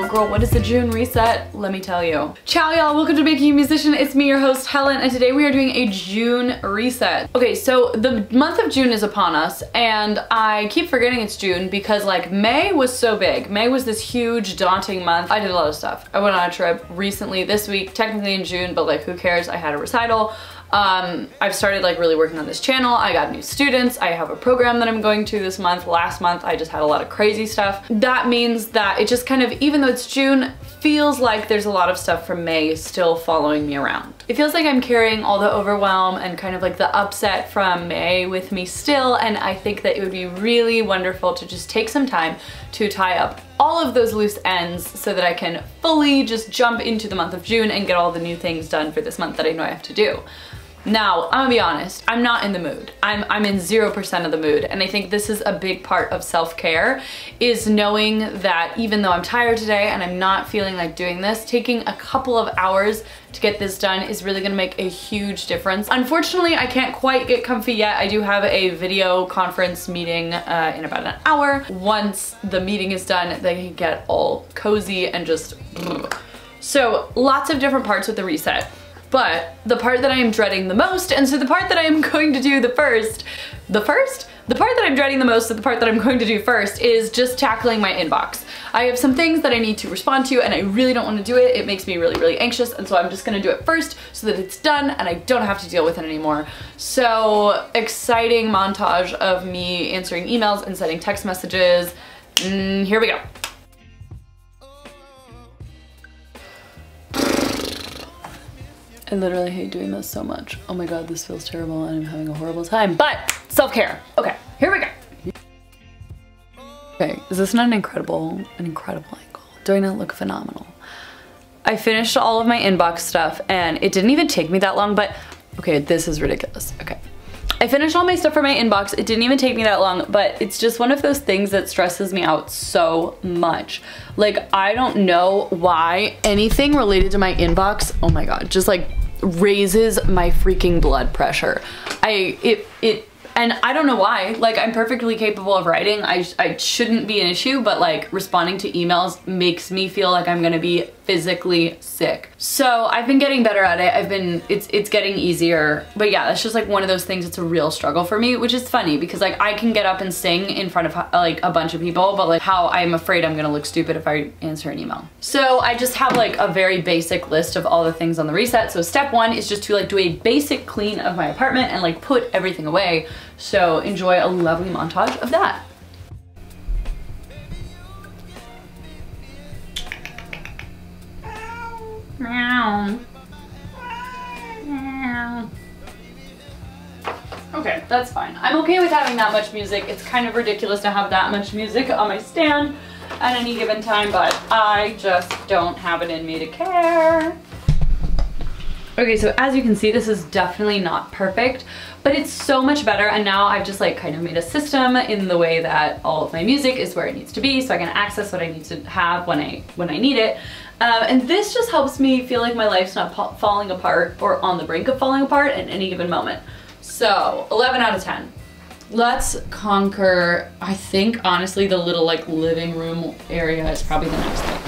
Oh girl, what is the June reset? Let me tell you. Ciao y'all, welcome to Making You a Musician. It's me, your host, Helen, and today we are doing a June reset. Okay, so the month of June is upon us, and I keep forgetting it's June because like May was so big. May was this huge, daunting month. I did a lot of stuff. I went on a trip recently this week, technically in June, but like who cares? I had a recital. I've started like really working on this channel. I got new students. I have a program that I'm going to this month. Last month I just had a lot of crazy stuff. That means that it just kind of, even though it's June, feels like there's a lot of stuff from May still following me around. It feels like I'm carrying all the overwhelm and kind of like the upset from May with me still, and I think that it would be really wonderful to just take some time to tie up all of those loose ends so that I can fully just jump into the month of June and get all the new things done for this month that I know I have to do. Now, I'm gonna be honest, I'm not in the mood. I'm in 0% of the mood, and I think this is a big part of self-care, is knowing that even though I'm tired today and I'm not feeling like doing this, taking a couple of hours to get this done is really gonna make a huge difference. Unfortunately, I can't quite get comfy yet. I do have a video conference meeting in about an hour. Once the meeting is done, they can get all cozy and just So lots of different parts with the reset. But the part that I am dreading the most, and so the part that I am going to do the part that I'm dreading the most, the part that I'm going to do first is just tackling my inbox. I have some things that I need to respond to and I really don't want to do it. It makes me really, really anxious, and so I'm just gonna do it first so that it's done and I don't have to deal with it anymore. So exciting montage of me answering emails and sending text messages. Here we go. I literally hate doing this so much. Oh my god, this feels terrible and I'm having a horrible time, but self-care. Okay, here we go. Okay, is this not an incredible angle? Do I not look phenomenal? I finished all of my inbox stuff and it didn't even take me that long, but okay, this is ridiculous. Okay. I finished all my stuff for my inbox. It didn't even take me that long, but it's just one of those things that stresses me out so much. Like, I don't know why anything related to my inbox, oh my god, just like raises my freaking blood pressure. And I don't know why. Like, I'm perfectly capable of writing. I shouldn't be an issue, but like responding to emails makes me feel like I'm gonna be physically sick. So I've been getting better at it. It's getting easier. But yeah, that's just like one of those things that's a real struggle for me, which is funny because like I can get up and sing in front of like a bunch of people, but like how I'm afraid I'm gonna look stupid if I answer an email. So I just have like a very basic list of all the things on the reset. So step one is just to like do a basic clean of my apartment and like put everything away. So enjoy a lovely montage of that. Meow. Meow. Okay, that's fine. I'm okay with having that much music. It's kind of ridiculous to have that much music on my stand at any given time, but I just don't have it in me to care. Okay, so as you can see, this is definitely not perfect, but it's so much better, and now I've just like kind of made a system in the way that all of my music is where it needs to be, so I can access what I need to have when I need it. And this just helps me feel like my life's not falling apart or on the brink of falling apart at any given moment. So 11 out of 10. Let's conquer, I think honestly the little like living room area is probably the next thing.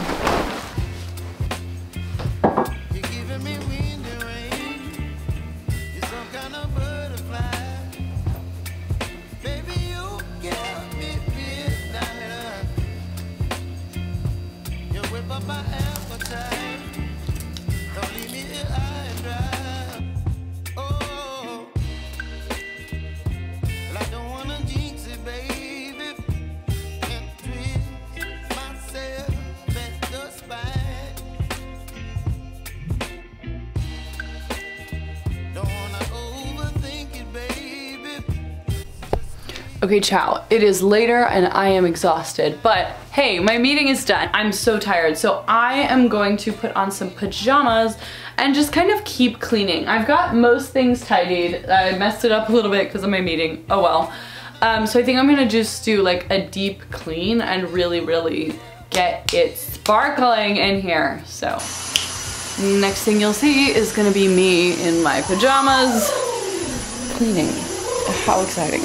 Okay, ciao. It is later and I am exhausted, but hey, my meeting is done. I'm so tired, so I am going to put on some pajamas and just kind of keep cleaning. I've got most things tidied. I messed it up a little bit because of my meeting. Oh well. So I think I'm gonna just do like a deep clean and really, really get it sparkling in here. So next thing you'll see is gonna be me in my pajamas cleaning. How exciting.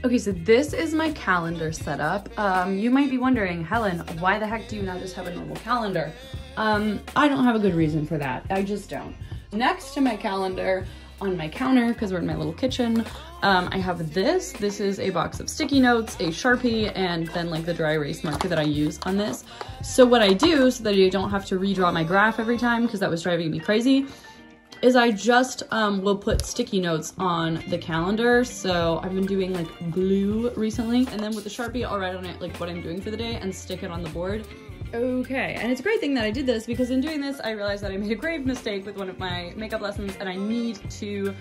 Okay, so this is my calendar setup. You might be wondering, Helen, why the heck do you not just have a normal calendar? I don't have a good reason for that. I just don't. Next to my calendar on my counter, because we're in my little kitchen, I have this. This is a box of sticky notes, a Sharpie, and then like the dry erase marker that I use on this. So what I do, so that I don't have to redraw my graph every time, because that was driving me crazy, is I just will put sticky notes on the calendar. So I've been doing like blue recently, and then with the Sharpie, I'll write on it like what I'm doing for the day and stick it on the board. Okay, and it's a great thing that I did this, because in doing this, I realized that I made a grave mistake with one of my makeup lessons, and I need to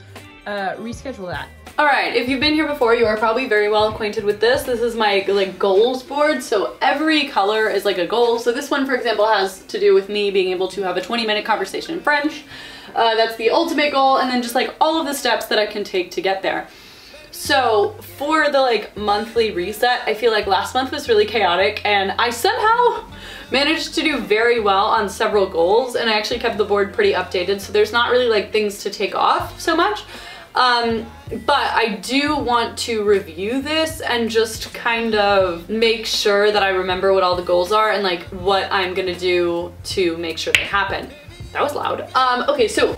reschedule that. All right, if you've been here before, you are probably very well acquainted with this. This is my like goals board. So every color is like a goal. So this one, for example, has to do with me being able to have a 20-minute conversation in French. That's the ultimate goal. And then just like all of the steps that I can take to get there. So for the like monthly reset, I feel like last month was really chaotic, and I somehow managed to do very well on several goals, and I actually kept the board pretty updated. So there's not really like things to take off so much. But I do want to review this and just kind of make sure that I remember what all the goals are and like what I'm gonna do to make sure they happen. That was loud. Okay, so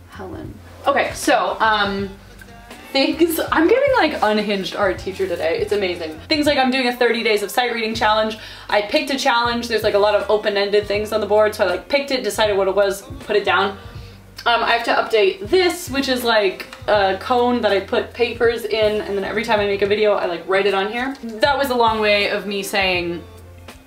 Helen. Okay, so things, I'm giving like unhinged art teacher today. It's amazing. Things like I'm doing a 30 days of sight reading challenge. I picked a challenge. There's like a lot of open-ended things on the board. So I like picked it, decided what it was, put it down. I have to update this, which is like a cone that I put papers in, and then every time I make a video, I like write it on here. That was a long way of me saying,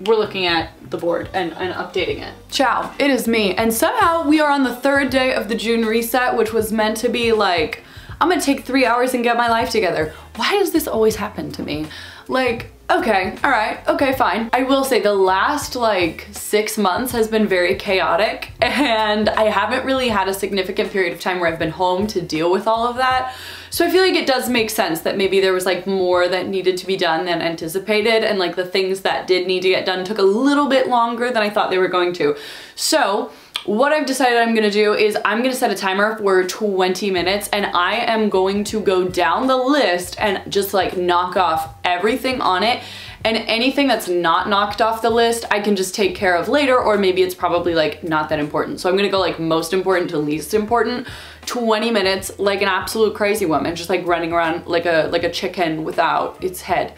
we're looking at the board and updating it. Ciao, it is me. And somehow we are on the 3rd day of the June reset, which was meant to be like, I'm gonna take 3 hours and get my life together. Why does this always happen to me? Like, okay, all right, okay, fine. I will say the last like 6 months has been very chaotic, and I haven't really had a significant period of time where I've been home to deal with all of that. So I feel like it does make sense that maybe there was like more that needed to be done than anticipated, and like the things that did need to get done took a little bit longer than I thought they were going to. So what I've decided I'm gonna do is I'm gonna set a timer for 20 minutes, and I am going to go down the list and just like knock off everything on it, and anything that's not knocked off the list I can just take care of later, or maybe it's probably like not that important. So I'm gonna go like most important to least important, 20 minutes like an absolute crazy woman, just like running around like a chicken without its head.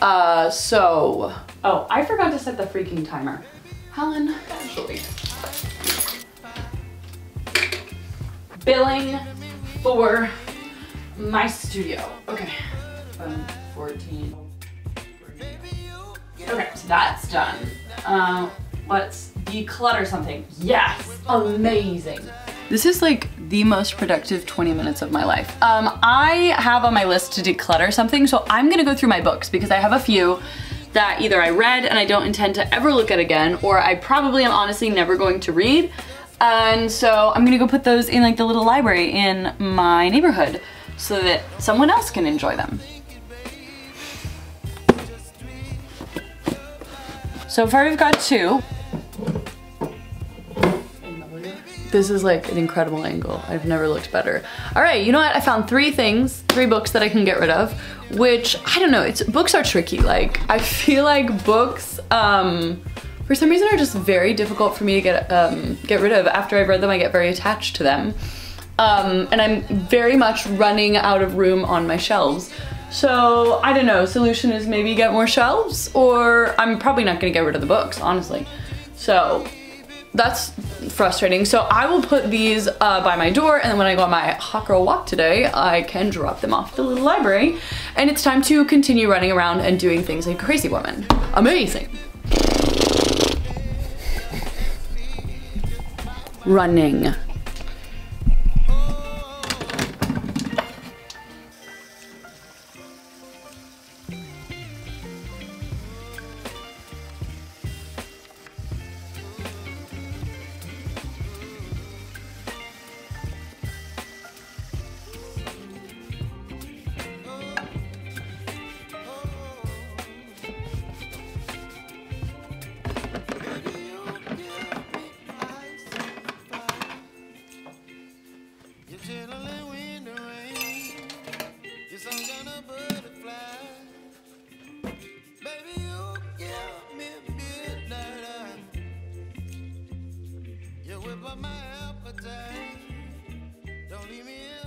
Oh, I forgot to set the freaking timer. Helen, actually. Billing for my studio. Okay, 14. Okay, so that's done. Let's declutter something. Yes, amazing. This is like the most productive 20 minutes of my life. I have on my list to declutter something, so I'm gonna go through my books because I have a few that either I read and I don't intend to ever look at again, or I probably am honestly never going to read. And so I'm gonna go put those in like the little library in my neighborhood so that someone else can enjoy them. So far we've got 2. This is like an incredible angle. I've never looked better. All right, you know what? I found 3 books that I can get rid of, which I don't know, books are tricky. Like I feel like books, for some reason are just very difficult for me to get rid of. After I've read them, I get very attached to them. And I'm very much running out of room on my shelves. So I don't know, solution is maybe get more shelves, or I'm probably not gonna get rid of the books, honestly. So that's frustrating. So I will put these by my door, and then when I go on my hot girl walk today, I can drop them off at the little library. And it's time to continue running around and doing things like a crazy woman. Amazing. Running. appetite. Don't leave me here